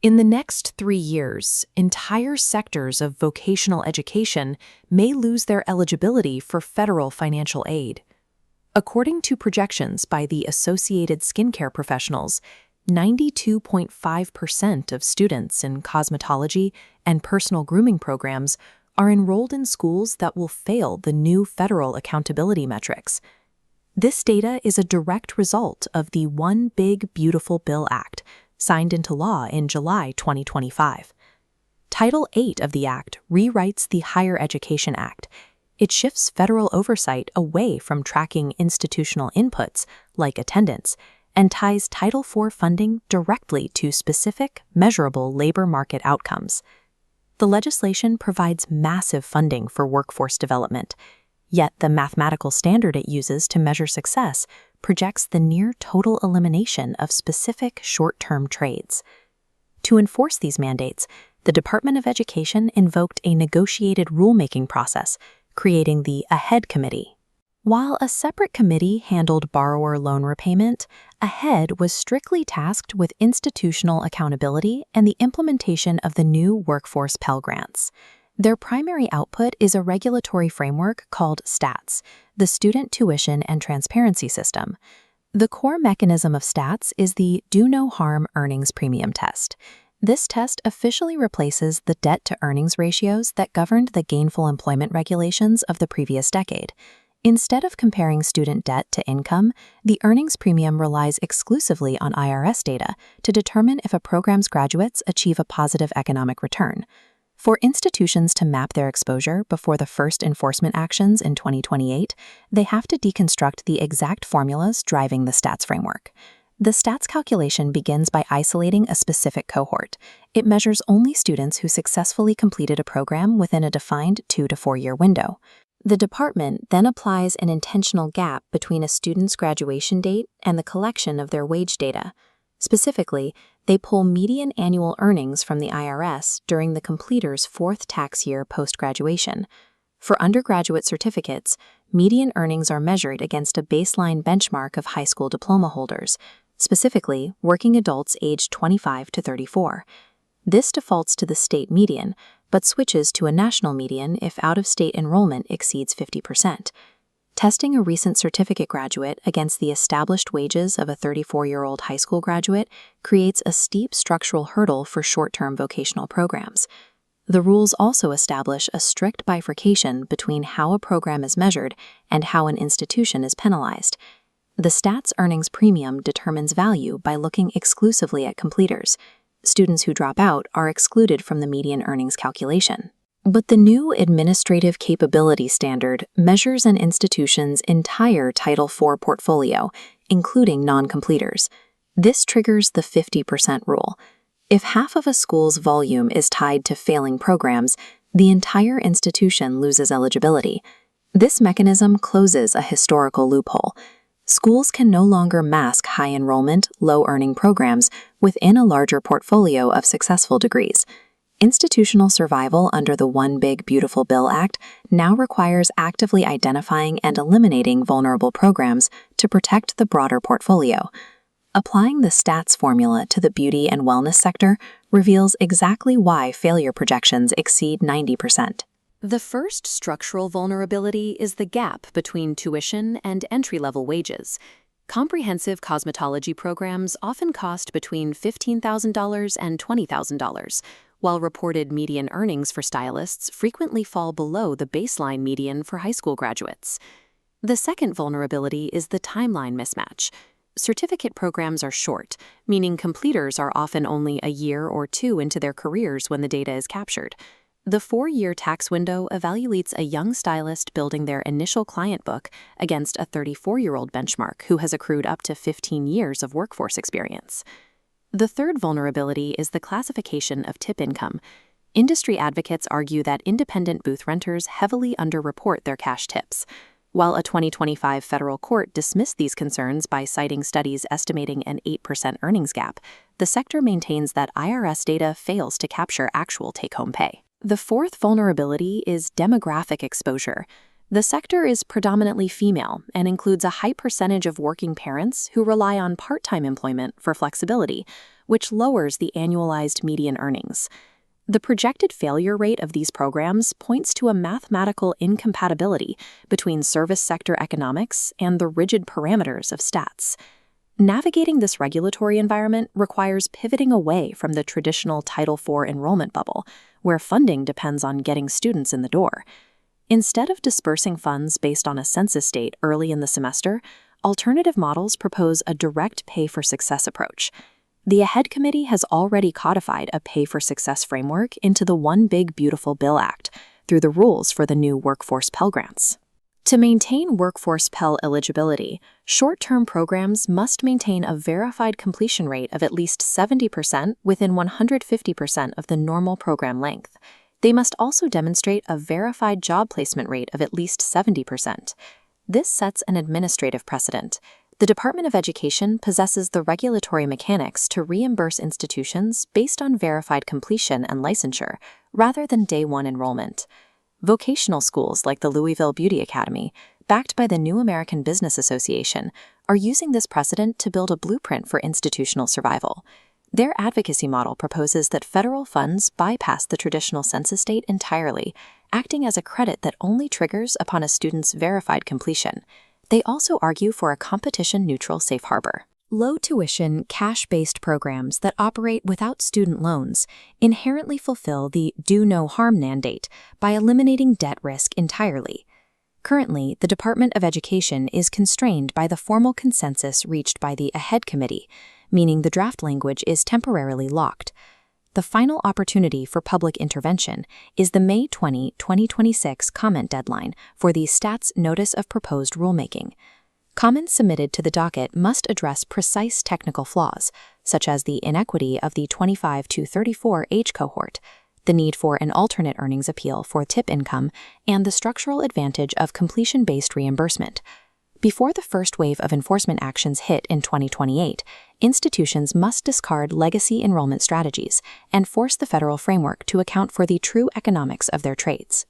In the next 3 years, entire sectors of vocational education may lose their eligibility for federal financial aid. According to projections by the Associated Skincare Professionals, 92.5% of students in cosmetology and personal grooming programs are enrolled in schools that will fail the new federal accountability metrics. This data is a direct result of the One Big Beautiful Bill Act, signed into law in July 2025. Title 8 of the Act rewrites the Higher Education Act. It shifts federal oversight away from tracking institutional inputs, like attendance, and ties Title IV funding directly to specific, measurable labor market outcomes. The legislation provides massive funding for workforce development, yet the mathematical standard it uses to measure success projects the near total elimination of specific short-term trades. To enforce these mandates, the Department of Education invoked a negotiated rulemaking process, creating the AHEAD Committee. While a separate committee handled borrower loan repayment, AHEAD was strictly tasked with institutional accountability and the implementation of the new workforce Pell Grants. Their primary output is a regulatory framework called STATS, the Student Tuition and Transparency System. The core mechanism of STATS is the Do No Harm Earnings Premium Test. This test officially replaces the debt-to-earnings ratios that governed the gainful employment regulations of the previous decade. Instead of comparing student debt to income, the earnings premium relies exclusively on IRS data to determine if a program's graduates achieve a positive economic return. For institutions to map their exposure before the first enforcement actions in 2028, they have to deconstruct the exact formulas driving the STATS framework. The STATS calculation begins by isolating a specific cohort. It measures only students who successfully completed a program within a defined 2 to 4 year window. The department then applies an intentional gap between a student's graduation date and the collection of their wage data. Specifically, they pull median annual earnings from the IRS during the completer's 4th tax year post-graduation. For undergraduate certificates, median earnings are measured against a baseline benchmark of high school diploma holders, specifically working adults aged 25 to 34. This defaults to the state median, but switches to a national median if out-of-state enrollment exceeds 50%. Testing a recent certificate graduate against the established wages of a 34-year-old high school graduate creates a steep structural hurdle for short-term vocational programs. The rules also establish a strict bifurcation between how a program is measured and how an institution is penalized. The STATS earnings premium determines value by looking exclusively at completers. Students who drop out are excluded from the median earnings calculation. But the new Administrative Capability Standard measures an institution's entire Title IV portfolio, including non-completers. This triggers the 50% rule. If half of a school's volume is tied to failing programs, the entire institution loses eligibility. This mechanism closes a historical loophole. Schools can no longer mask high enrollment, low-earning programs within a larger portfolio of successful degrees. Institutional survival under the One Big Beautiful Bill Act now requires actively identifying and eliminating vulnerable programs to protect the broader portfolio. Applying the STATS formula to the beauty and wellness sector reveals exactly why failure projections exceed 90%. The first structural vulnerability is the gap between tuition and entry-level wages. Comprehensive cosmetology programs often cost between $15,000 and $20,000, while reported median earnings for stylists frequently fall below the baseline median for high school graduates. The second vulnerability is the timeline mismatch. Certificate programs are short, meaning completers are often only a year or 2 into their careers when the data is captured. The 4-year tax window evaluates a young stylist building their initial client book against a 34-year-old benchmark who has accrued up to 15 years of workforce experience. The third vulnerability is the classification of tip income. Industry advocates argue that independent booth renters heavily underreport their cash tips. While a 2025 federal court dismissed these concerns by citing studies estimating an 8% earnings gap, the sector maintains that IRS data fails to capture actual take-home pay. The fourth vulnerability is demographic exposure. The sector is predominantly female and includes a high percentage of working parents who rely on part-time employment for flexibility, which lowers the annualized median earnings. The projected failure rate of these programs points to a mathematical incompatibility between service sector economics and the rigid parameters of stats. Navigating this regulatory environment requires pivoting away from the traditional Title IV enrollment bubble, where funding depends on getting students in the door. Instead of dispersing funds based on a census date early in the semester, alternative models propose a direct pay-for-success approach. The AHEAD Committee has already codified a pay-for-success framework into the One Big Beautiful Bill Act through the rules for the new Workforce Pell Grants. To maintain Workforce Pell eligibility, short-term programs must maintain a verified completion rate of at least 70% within 150% of the normal program length. They must also demonstrate a verified job placement rate of at least 70%. This sets an administrative precedent. The Department of Education possesses the regulatory mechanics to reimburse institutions based on verified completion and licensure, rather than day-one enrollment. Vocational schools like the Louisville Beauty Academy, backed by the New American Business Association, are using this precedent to build a blueprint for institutional survival. Their advocacy model proposes that federal funds bypass the traditional census date entirely, acting as a credit that only triggers upon a student's verified completion. They also argue for a competition-neutral safe harbor. Low-tuition, cash-based programs that operate without student loans inherently fulfill the do-no-harm mandate by eliminating debt risk entirely. Currently, the Department of Education is constrained by the formal consensus reached by the AHEAD Committee, meaning the draft language is temporarily locked. The final opportunity for public intervention is the May 20, 2026 comment deadline for the Stats Notice of Proposed Rulemaking. Comments submitted to the docket must address precise technical flaws, such as the inequity of the 25 to 34 age cohort, the need for an alternate earnings appeal for tip income, and the structural advantage of completion-based reimbursement. Before the first wave of enforcement actions hit in 2028, institutions must discard legacy enrollment strategies and force the federal framework to account for the true economics of their trades.